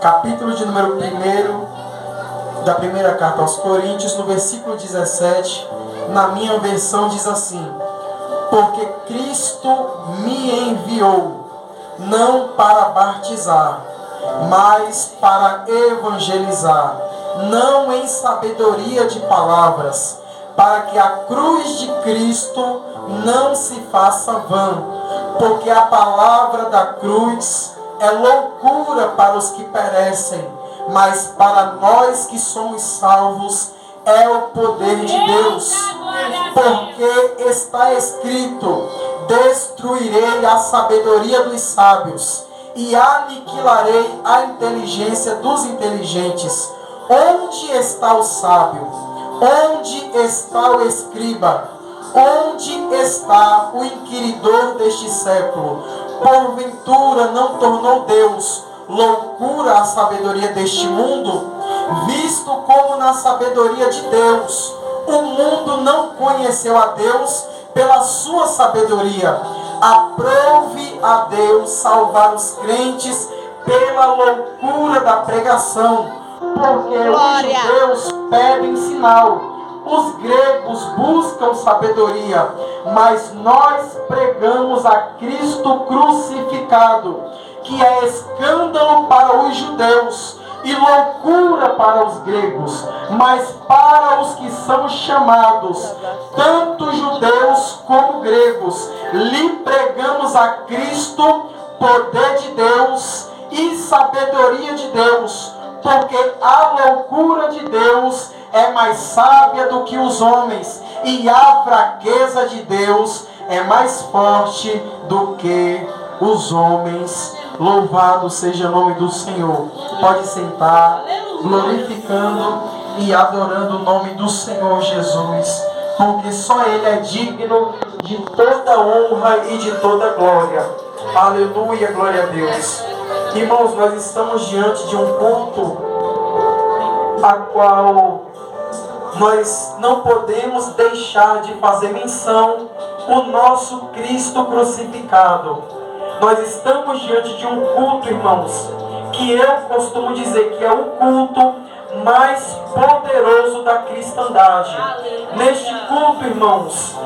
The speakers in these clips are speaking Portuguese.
capítulo de número 1 da primeira carta aos Coríntios, no versículo 17, na minha versão diz assim: porque Cristo me enviou, não para batizar, mas para evangelizar, não em sabedoria de palavras, para que a cruz de Cristo não se faça vã, porque a palavra da cruz é loucura para os que perecem, mas para nós que somos salvos é o poder de Deus. Porque está escrito: destruirei a sabedoria dos sábios e aniquilarei a inteligência dos inteligentes. Onde está o sábio? Onde está o escriba? Onde está o inquiridor deste século? Porventura não tornou Deus loucura a sabedoria deste mundo? Visto como na sabedoria de Deus o mundo não conheceu a Deus pela sua sabedoria, aprove a Deus salvar os crentes pela loucura da pregação, porque os judeus pedem sinal, os gregos buscam sabedoria, mas nós pregamos a Cristo crucificado, que é escândalo para os judeus e loucura para os gregos, mas para os que são chamados, tanto judeus como gregos, lhe pregamos a Cristo, poder de Deus e sabedoria de Deus, porque a loucura de Deus é mais sábia do que os homens, e a fraqueza de Deus é mais forte do que os homens. Louvado seja o nome do Senhor. Pode sentar, glorificando e adorando o nome do Senhor Jesus, porque só Ele é digno de toda honra e de toda glória. Aleluia, glória a Deus. Irmãos, nós estamos diante de um culto a qual nós não podemos deixar de fazer menção o nosso Cristo crucificado. Nós estamos diante de um culto, irmãos, que eu costumo dizer que é o culto mais poderoso da cristandade. Neste culto, irmãos,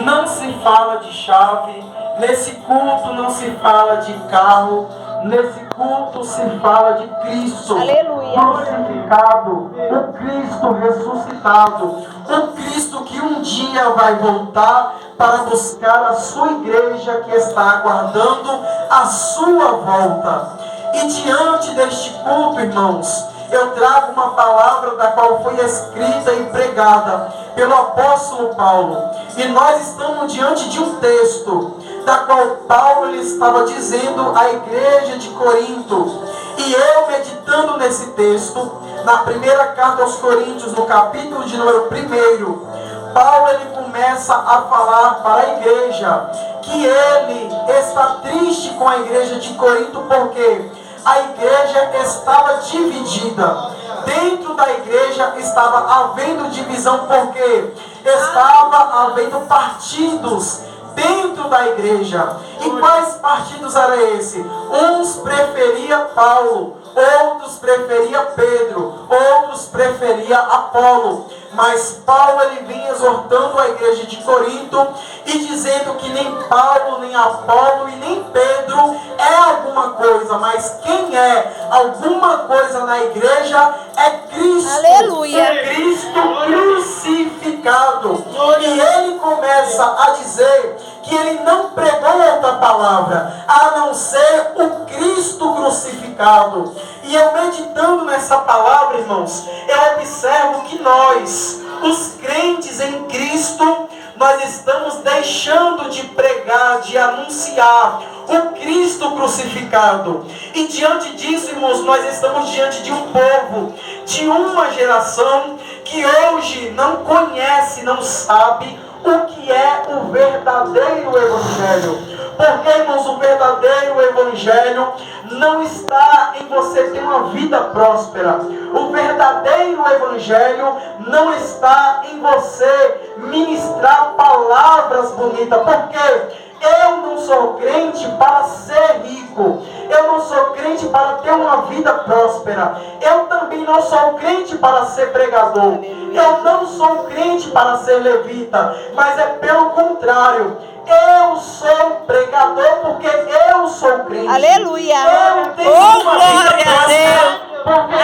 não se fala de chave, nesse culto não se fala de carro, nesse culto se fala de Cristo crucificado, o Cristo ressuscitado, o Cristo que um dia vai voltar para buscar a sua igreja que está aguardando a sua volta. E diante deste culto, irmãos, eu trago uma palavra da qual foi escrita e pregada pelo apóstolo Paulo. E nós estamos diante de um texto da qual Paulo ele estava dizendo à igreja de Corinto. E eu, meditando nesse texto, na primeira carta aos Coríntios, no capítulo de número 1, Paulo ele começa a falar para a igreja que ele está triste com a igreja de Corinto, porque a igreja estava dividida. Dentro da igreja estava havendo divisão, porque estava havendo partidos dentro da igreja. E quais partidos eram esses? Uns preferiam Paulo, outros preferiam Pedro, outros preferiam Apolo. Mas Paulo ele vinha exortando a igreja de Corinto e dizendo que nem Paulo, nem Apolo e nem Pedro é alguma coisa, mas quem é alguma coisa na igreja é Cristo. Aleluia. É Cristo crucificado. E ele começa a dizer que ele não pregou outra palavra a não ser o Cristo crucificado. E eu meditando nessa palavra, irmãos, eu observo que nós, os crentes em Cristo, nós estamos deixando de pregar, de anunciar o Cristo crucificado. E diante disso, irmãos, nós estamos diante de um povo, de uma geração que hoje não conhece, não sabe o que é o verdadeiro Evangelho. Porque, irmãos, o verdadeiro Evangelho não está em você ter uma vida próspera. O verdadeiro Evangelho não está em você ministrar palavras bonitas. Porque Eu não sou crente para ser rico. Eu não sou crente para ter uma vida próspera. Eu também não sou crente para ser pregador. Eu não sou crente para ser levita. Mas é pelo contrário. Eu sou pregador porque eu sou crente. Aleluia. Eu tenho uma vida próspera porque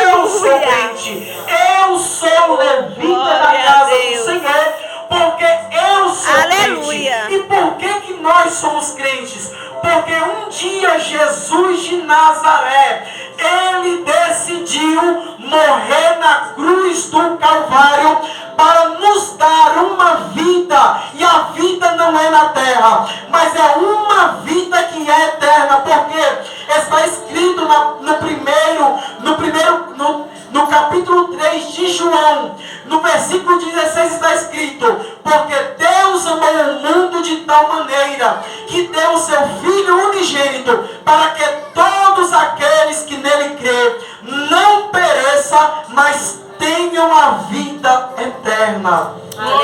eu sou crente. Eu sou levita da casa do Senhor porque eu sou crente. E por que nós somos crentes? Porque um dia Jesus de Nazaré, ele decidiu morrer na cruz do Calvário para nos dar uma vida. E a vida não é na terra, mas é uma vida que é eterna. Porque está escrito no capítulo 3 de João, no versículo 16 está escrito: porque Deus amou o mundo de tal maneira que deu o seu Filho unigênito, para que todos aqueles que nele crêem não pereçam, mas tenham a vida eterna.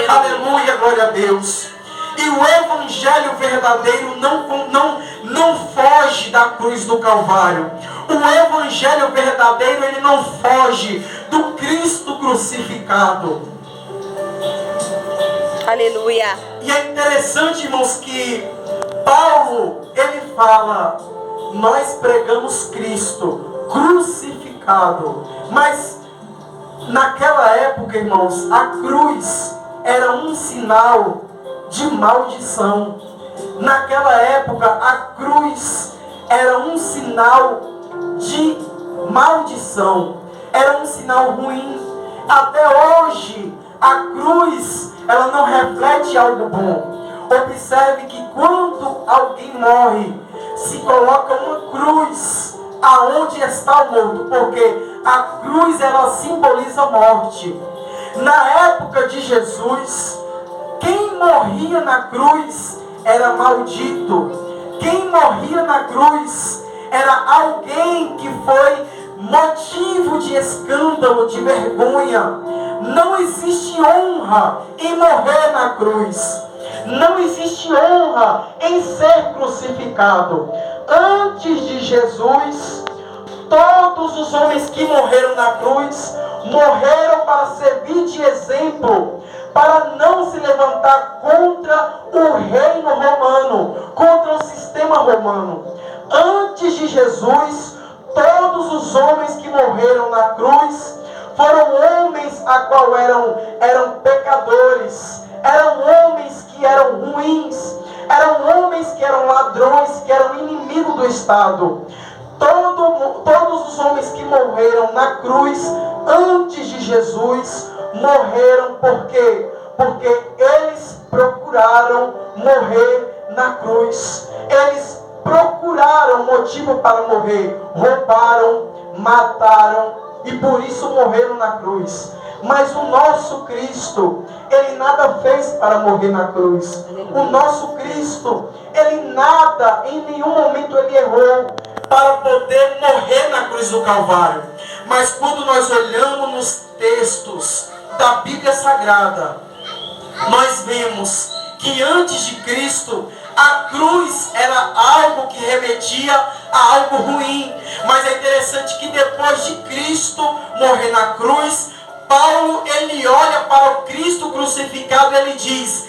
Aleluia, glória a Deus. E o evangelho verdadeiro não foge da cruz do Calvário. O evangelho verdadeiro, ele não foge do Cristo crucificado. Aleluia. E é interessante, irmãos, que Paulo, ele fala: nós pregamos Cristo crucificado. Mas naquela época, irmãos, a cruz era um sinal de maldição. Naquela época, a cruz era um sinal de maldição. Era um sinal ruim. Até hoje, a cruz, ela não reflete algo bom. Observe que quando alguém morre, se coloca uma cruz aonde está o morto, porque a cruz, ela simboliza a morte. Na época de Jesus, quem morria na cruz era maldito. Quem morria na cruz era alguém que foi motivo de escândalo, de vergonha. Não existe honra em morrer na cruz. Não existe honra em ser crucificado. Antes de Jesus, todos os homens que morreram na cruz morreram para servir de exemplo, para não se levantar contra o reino romano, contra o sistema romano. Antes de Jesus, todos os homens que morreram na cruz foram homens a qual eram pecadores, eram homens que eram ruins, eram homens que eram ladrões, que eram inimigos do Estado. Todos os homens que morreram na cruz antes de Jesus morreram por quê? Porque eles procuraram morrer na cruz. Eles procuraram motivo para morrer. Roubaram, mataram e por isso morreram na cruz. Mas o nosso Cristo, ele nada fez para morrer na cruz. O nosso Cristo, ele nada, em nenhum momento ele errou para poder morrer na cruz do Calvário. Mas quando nós olhamos nos textos da Bíblia Sagrada, nós vemos que antes de Cristo, a cruz era algo que remetia a algo ruim. Mas é interessante que depois de Cristo morrer na cruz, Paulo, ele olha para o Cristo crucificado e ele diz: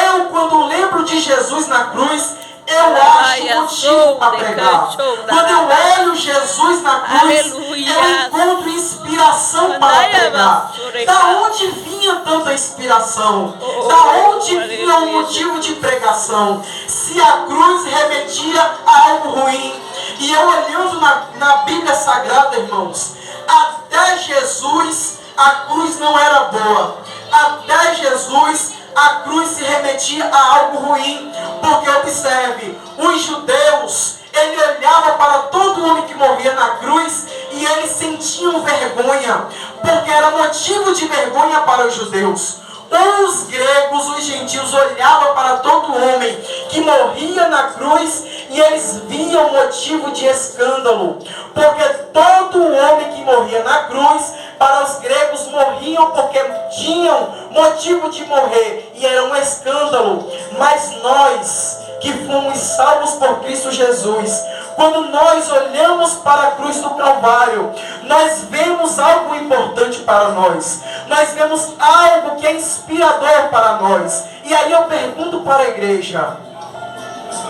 eu, quando lembro de Jesus na cruz, eu acho motivo para pregar. Quando eu olho Jesus na cruz, eu encontro inspiração para pregar. Da onde vinha tanta inspiração? Da onde vinha o motivo de pregação? Se a cruz remetia a algo ruim. E eu olhando na Bíblia Sagrada, irmãos, até Jesus a cruz não era boa. Até Jesus a cruz se remetia a algo ruim. Porque observe, os judeus, ele olhava para todo homem que morria na cruz e eles sentiam vergonha, porque era motivo de vergonha para os judeus. Os gregos, os gentios, olhavam para todo homem que morria na cruz e eles viam motivo de escândalo, porque todo homem que morria na cruz, para os gregos, morriam porque tinham motivo de morrer e era um escândalo. Mas nós, que fomos salvos por Cristo Jesus, quando nós olhamos para a cruz do Calvário, nós vemos algo importante para nós. Nós vemos algo que é inspirador para nós. E aí eu pergunto para a igreja: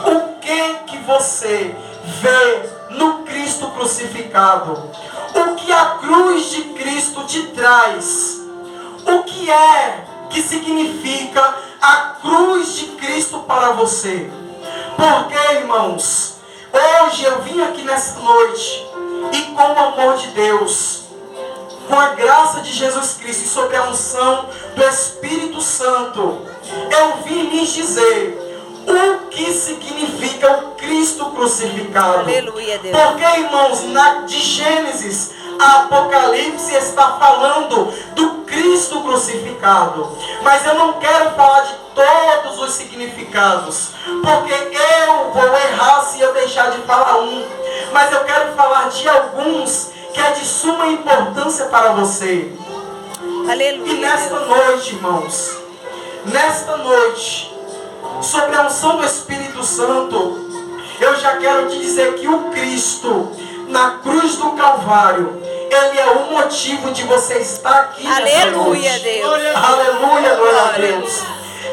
o que você vê no Cristo crucificado? O que a cruz de Cristo te traz? O que é que significa a cruz de Cristo para você? Porque, irmãos, hoje eu vim aqui nessa noite e com o amor de Deus, com a graça de Jesus Cristo e sob a unção do Espírito Santo, eu vim lhes dizer o que significa o Cristo crucificado. Aleluia, Deus. Porque, irmãos, de Gênesis a Apocalipse está falando do Cristo crucificado. Mas eu não quero falar de todos os significados, porque eu vou errar se eu deixar de falar um. Mas eu quero falar de alguns que é de suma importância para você. Aleluia. E nesta noite, irmãos, nesta noite, sobre a unção do Espírito Santo, eu já quero te dizer que o Cristo, na cruz do Calvário, Ele é o motivo de você estar aqui nessa noite. Aleluia, Deus. Aleluia, glória a Deus.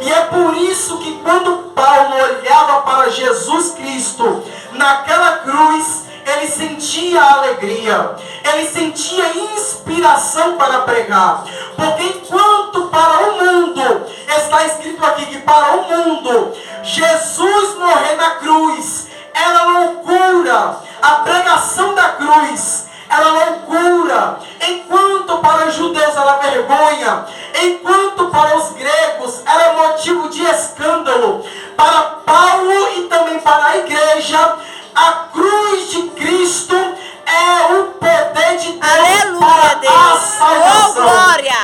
E é por isso que quando Paulo olhava para Jesus Cristo, naquela cruz, ele sentia alegria, ele sentia inspiração para pregar. Porque enquanto para o mundo, está escrito aqui que para o mundo, Jesus morrer na cruz era loucura, a pregação da cruz era loucura, enquanto para os judeus era vergonha, enquanto para os gregos era motivo de escândalo, para Paulo e também para a igreja, a cruz de Cristo é o poder de Deus. Aleluia, para Deus. a salvação. Oh, glória.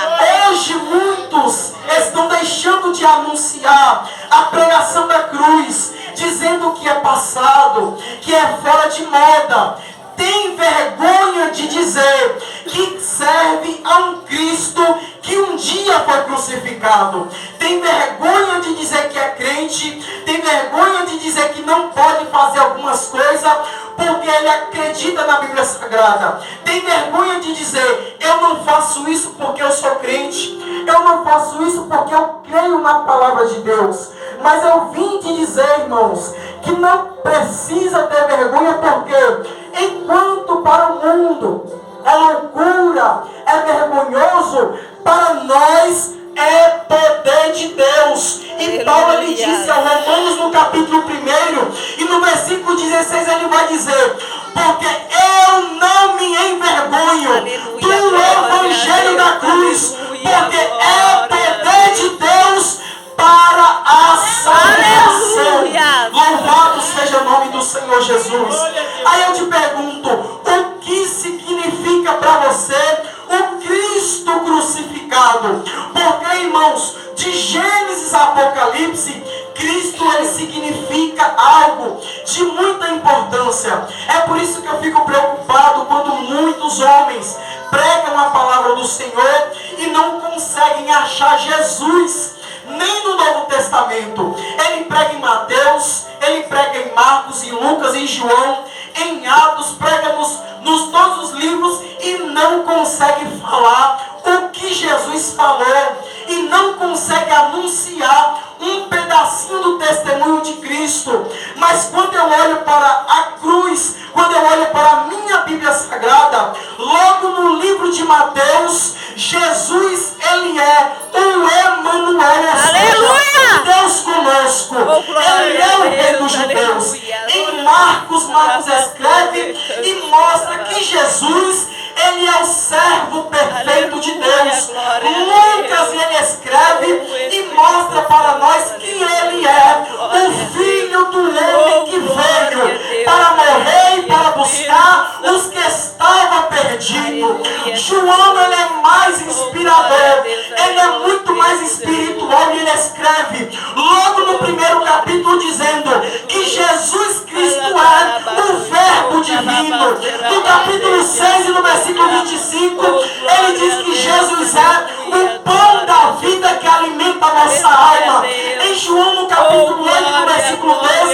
Hoje muitos estão deixando de anunciar a pregação da cruz, dizendo que é passado, que é fora de moda. Tem vergonha de dizer que serve a um Cristo que um dia foi crucificado. Tem vergonha de dizer que é crente. Tem vergonha de dizer que não pode fazer algumas coisas porque ele acredita na Bíblia Sagrada. Tem vergonha de dizer: eu não faço isso porque eu sou crente. Eu não faço isso porque eu creio na palavra de Deus. Mas eu vim te dizer, irmãos, que não precisa ter vergonha, porque enquanto para o mundo é loucura, é vergonhoso, para nós é poder de Deus. E Paulo ele disse aos Romanos no capítulo 1 e no versículo 16 ele vai dizer: porque eu não me envergonho do evangelho da cruz, porque é poder de Deus para a salvação. Louvado seja o nome do Senhor Jesus. Aí eu te pergunto: o que significa para você o Cristo crucificado? Porque, irmãos, de Gênesis a Apocalipse, Cristo ele significa algo de muita importância. É por isso que eu fico preocupado quando muitos homens pregam a palavra do Senhor e não conseguem achar Jesus nem no Novo Testamento. Ele prega em Mateus, ele prega em Marcos, em Lucas, em João, em Atos, prega nos todos os livros e não consegue falar o que Jesus falou e não consegue anunciar um pedacinho do testemunho de Cristo. Mas quando eu olho para a cruz, quando eu olho para a minha Bíblia Sagrada, logo no livro de Mateus, Jesus, ele é o Emanuel, Aleluia! Deus conosco. Ele é o rei dos judeus. Em Marcos escreve e mostra que Jesus, ele é o servo perfeito de Deus. Lucas ele escreve e mostra para nós que ele é o Filho do homem que veio para morrer e para buscar os que estavam perdidos. João ele é mais inspirador, ele é muito mais espiritual, e ele escreve logo no primeiro capítulo dizendo que Jesus Cristo é o verbo divino. No capítulo 6 e no versículo 25 ele diz que Jesus é o pão da vida que alimenta a nossa alma. Em João no capítulo 8 no versículo 12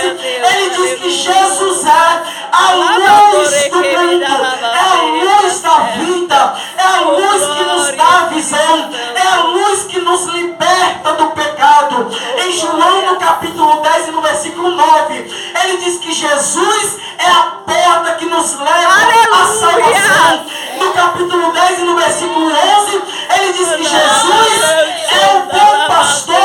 versículo 9, ele diz que Jesus é a porta que nos leva à salvação. No capítulo 10 e no versículo 11, ele diz que Jesus é o bom pastor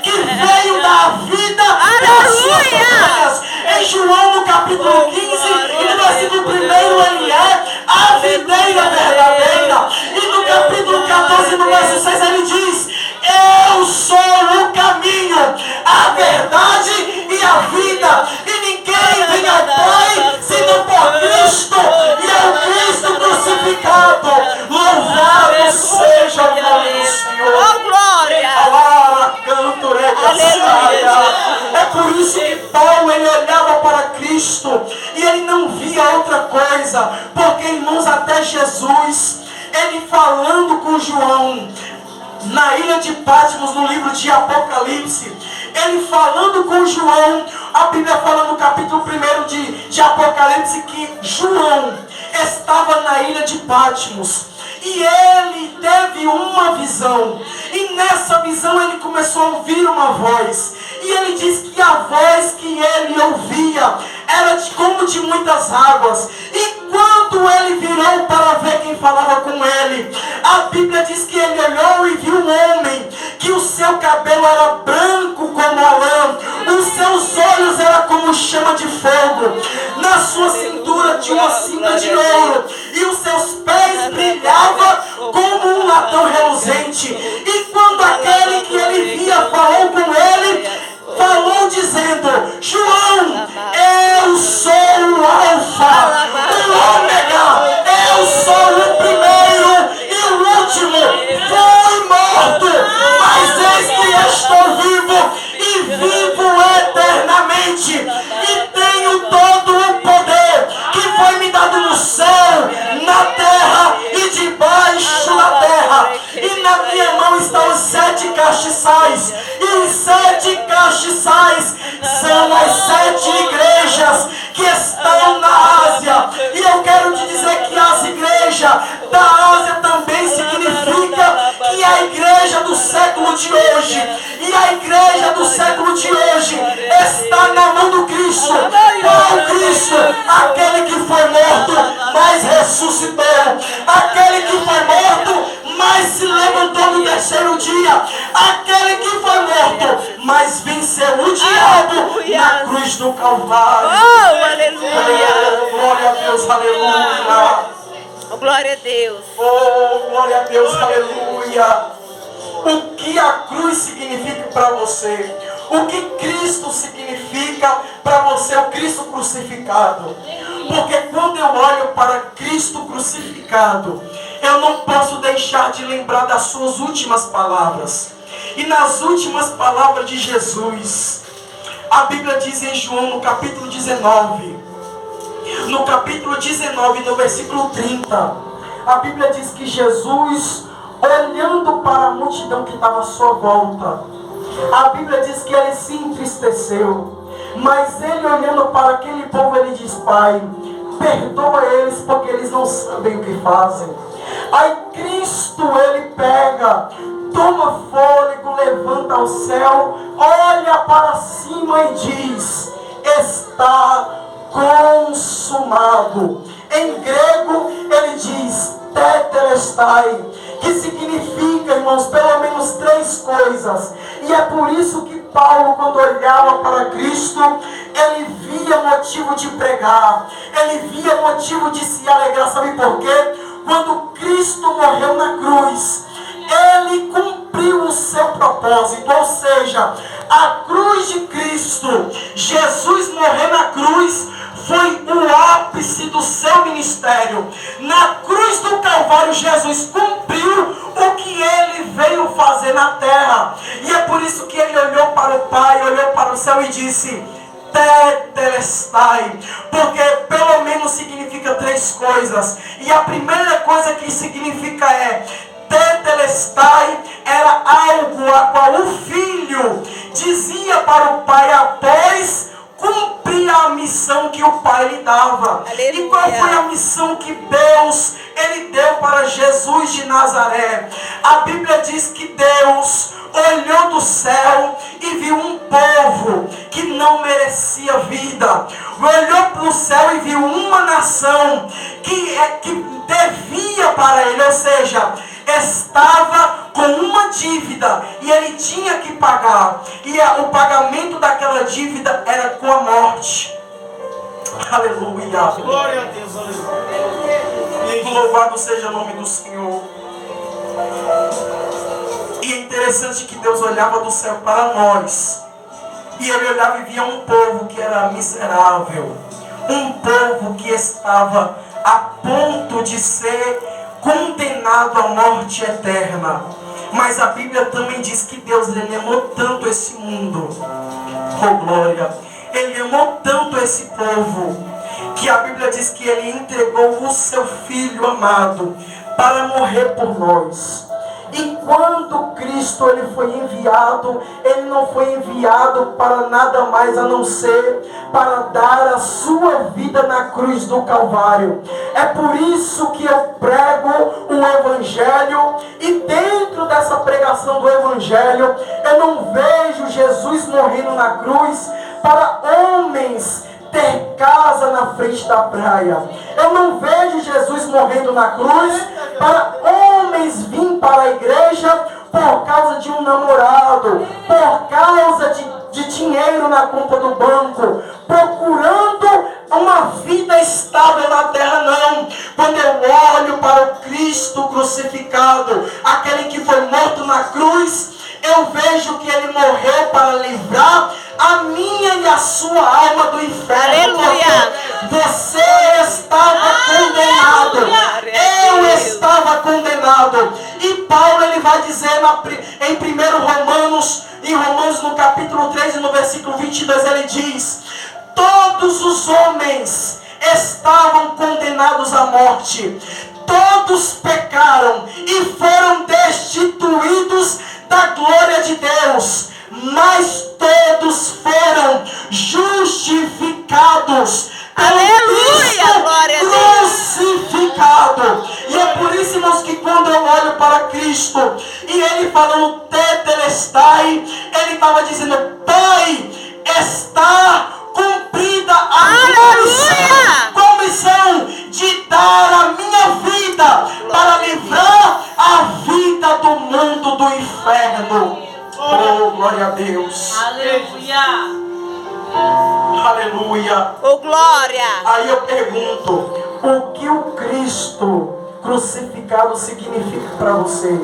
que veio dar vida pelas suas ovelhas. Em João, no capítulo 15 e no versículo 1, ele é a videira verdadeira. E no capítulo 14, no verso 6, ele diz: eu sou o caminho, a verdade e a vida. E ninguém vem ao Pai senão por Cristo. E é o Cristo crucificado. Louvado seja o nome do Senhor. Oh, glória! É por isso que Paulo, ele olhava para Cristo e ele não via outra coisa. Porque, irmãos, até Jesus, ele falando com João na ilha de Patmos, no livro de Apocalipse, ele falando com João, a Bíblia fala no capítulo 1 de Apocalipse que João estava na ilha de Patmos e ele teve uma visão, e nessa visão ele começou a ouvir uma voz, e ele diz que a voz que ele ouvia era como de muitas águas. E quando ele virou para ver quem falava com ele, a Bíblia diz que ele olhou e viu um homem, que o seu cabelo era branco como a lã, os seus olhos eram como chama de fogo, na sua cintura tinha uma cinta de ouro, e os seus pés brilhavam como um latão reluzente. E quando aquele que ele via falou com ele, falou dizendo: João, eu sou o Alfa, o Ômega, eu sou o primeiro e o último. Fui morto, mas eis que estou vivo e vivo eternamente, e tenho todo o poder que foi me dado no céu, na terra e debaixo da terra. E na minha mão estão os 7 castiçais, e os 7 castiçais são as 7 igrejas que estão na Ásia. E eu quero te dizer que as igrejas da Ásia também significa que a igreja do século de hoje, e a igreja do século de hoje está na mão do Cristo. Qual Cristo? Aquele que foi morto, mas ressuscitou. Aquele que foi morto, mas se levantou no terceiro dia. Aquele que foi morto, mas venceu o diabo na cruz do Calvário. Oh, aleluia! Glória a Deus, aleluia! Oh, glória a Deus! Oh, glória a Deus, aleluia! O que a cruz significa para você? O que Cristo significa para você, o Cristo crucificado? Porque quando eu olho para Cristo crucificado, eu não posso deixar de lembrar das suas últimas palavras. E nas últimas palavras de Jesus, a Bíblia diz em João, no capítulo 19, no versículo 30, a Bíblia diz que Jesus, olhando para a multidão que estava à sua volta, a Bíblia diz que ele se entristeceu, mas ele olhando para aquele povo, ele diz: Pai, perdoa eles porque eles não sabem o que fazem. Aí Cristo, ele pega, toma fôlego, levanta ao céu, olha para cima e diz: está consumado. Em grego ele diz tetelestai, que significa, irmãos, pelo menos 3 coisas. E é por isso que Paulo, quando olhava para Cristo, ele via motivo de pregar, ele via motivo de se alegrar. Sabe por quê? Quando Cristo morreu na cruz, ele cumpriu o seu propósito, ou seja, a cruz de Cristo, Jesus morrer na cruz, foi o ápice do seu ministério. Na cruz do Calvário, Jesus cumpriu o que ele veio fazer na terra. E é por isso que ele olhou para o Pai, olhou para o céu e disse: tetelestai, porque pelo menos significa 3 coisas. E a primeira coisa que significa é tetelestai, era algo a qual o filho dizia para o pai após cumprir a missão que o pai lhe dava. Aleluia. E qual foi a missão que Deus ele deu para Jesus de Nazaré? A Bíblia diz que Deus olhou do céu e viu um povo que não merecia vida. Olhou para o céu e viu uma nação que devia para ele, ou seja, estava com uma dívida e ele tinha que pagar. E o pagamento daquela dívida era com a morte. Aleluia. Glória a Deus, aleluia. Louvado seja o nome do Senhor. E é interessante que Deus olhava do céu para nós. E ele olhava e via um povo que era miserável. Um povo que estava a ponto de ser condenado à morte eterna. Mas a Bíblia também diz que Deus, ele amou tanto esse mundo. Oh glória! Ele amou tanto esse povo, que a Bíblia diz que ele entregou o seu Filho amado para morrer por nós. E quando Cristo ele foi enviado, ele não foi enviado para nada mais a não ser para dar a sua vida na cruz do Calvário. É por isso que eu prego o Evangelho, e dentro dessa pregação do Evangelho, eu não vejo Jesus morrendo na cruz para homens ter casa na frente da praia. Eu não vejo Jesus morrendo na cruz para homens vir para a igreja por causa de um namorado, por causa de dinheiro na conta do banco, procurando uma vida estável na terra, não. Quando eu olho para o Cristo crucificado, aquele que foi morto na cruz, eu vejo que ele morreu para livrar a minha e a sua alma do inferno. Aleluia. Você estava condenado. Eu estava condenado. E Paulo ele vai dizer em 1 Romanos, em Romanos no capítulo 3 e no versículo 22, ele diz: todos os homens estavam condenados à morte. Todos pecaram e foram destituídos da glória de Deus, mas todos foram justificados pelo Cristo crucificado. E é por isso, irmãos, que quando eu olho para Cristo e ele falando tetelestai, ele estava dizendo: Pai, está cumprida a comissão de dar a minha vida para livrar a vida do mundo do inferno. Oh, glória a Deus. Aleluia. Aleluia. Oh, glória. Aí eu pergunto: o que o Cristo crucificado significa para você?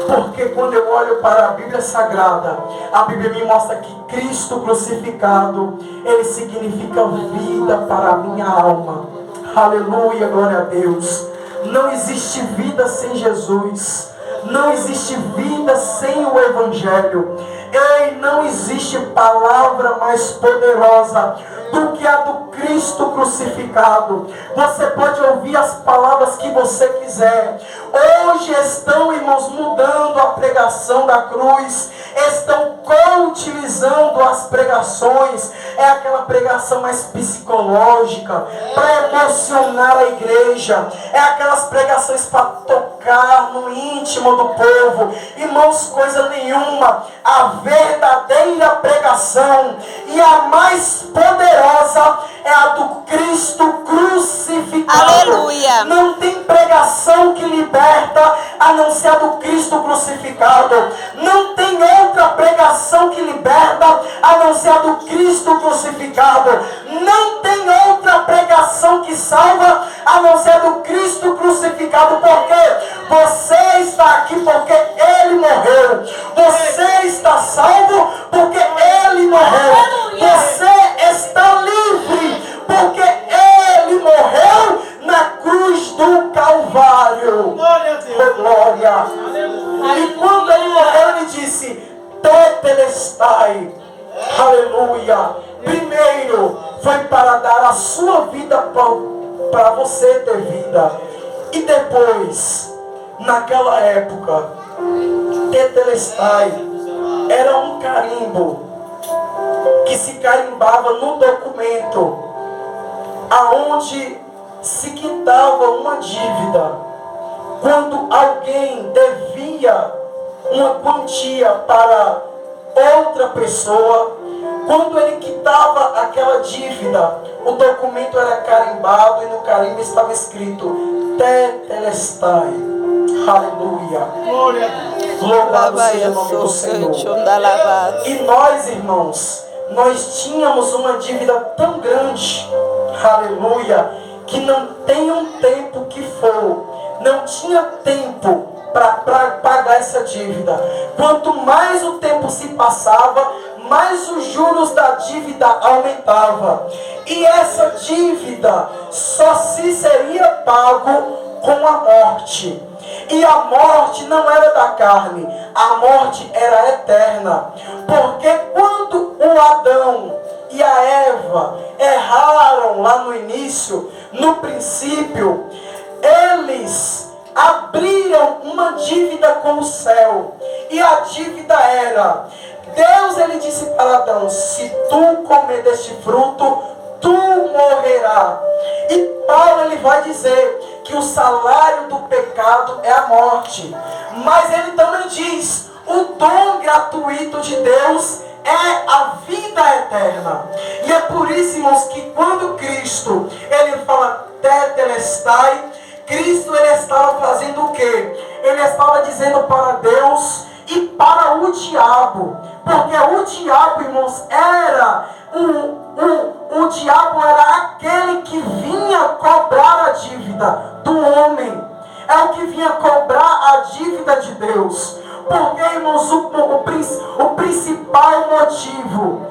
Porque quando eu olho para a Bíblia Sagrada, a Bíblia me mostra que Cristo crucificado, ele significa vida para a minha alma. Aleluia, glória a Deus. Não existe vida sem Jesus. Não existe vida sem o Evangelho. E não existe palavra mais poderosa do que a do Cristo crucificado. Você pode ouvir as palavras que você quiser. Hoje estão, irmãos, mudando a pregação da cruz. Estão utilizando as pregações. É aquela pregação mais psicológica, para emocionar a igreja. É aquelas pregações para tocar no íntimo do povo. Irmãos, coisa nenhuma. A verdadeira pregação e a mais poderosa é a do Cristo crucificado. Aleluia. Não tem pregação que liberta a não ser a do Cristo crucificado. Não tem outra pregação que liberta a não ser a do Cristo crucificado. Não tem outra pregação que salva a não ser a do Cristo crucificado. Porque você está aqui porque Ele morreu. Você está salvo porque Ele morreu. Você está livre porque Ele morreu na cruz do Calvário. Glória a Deus. Glória. E quando Ele morreu, Ele disse: tetelestai. Aleluia. Primeiro foi para dar a sua vida para você ter vida. E depois, naquela época, tetelestai era um carimbo que se carimbava no documento aonde se quitava uma dívida. Quando alguém devia uma quantia para outra pessoa, quando ele quitava aquela dívida, o documento era carimbado e no carimbo estava escrito Tetelestai. Aleluia. Glória a Deus. Louvado seja o nome do Senhor. E nós, irmãos, nós tínhamos uma dívida tão grande, aleluia, que não tem um tempo que for, não tinha tempo para pagar essa dívida. Quanto mais o tempo se passava, mais os juros da dívida aumentavam. E essa dívida só se seria pago com a morte. E a morte não era da carne, a morte era eterna. Porque quando o Adão e a Eva erraram lá no início, no princípio, eles abriram uma dívida com o céu. E a dívida era: Deus, ele disse para Adão: se tu comer deste fruto, tu morrerás. E Paulo, ele vai dizer que o salário do pecado é a morte. Mas ele também diz: o dom gratuito de Deus é a vida eterna. E é por isso, irmãos, que quando Cristo, ele fala Tetelestai, Cristo, ele estava fazendo o quê? Ele estava dizendo para Deus e para o diabo. Porque o diabo, irmãos, era o diabo era aquele que vinha cobrar a dívida do homem. É o que vinha cobrar a dívida de Deus. Porque, irmãos, o principal motivo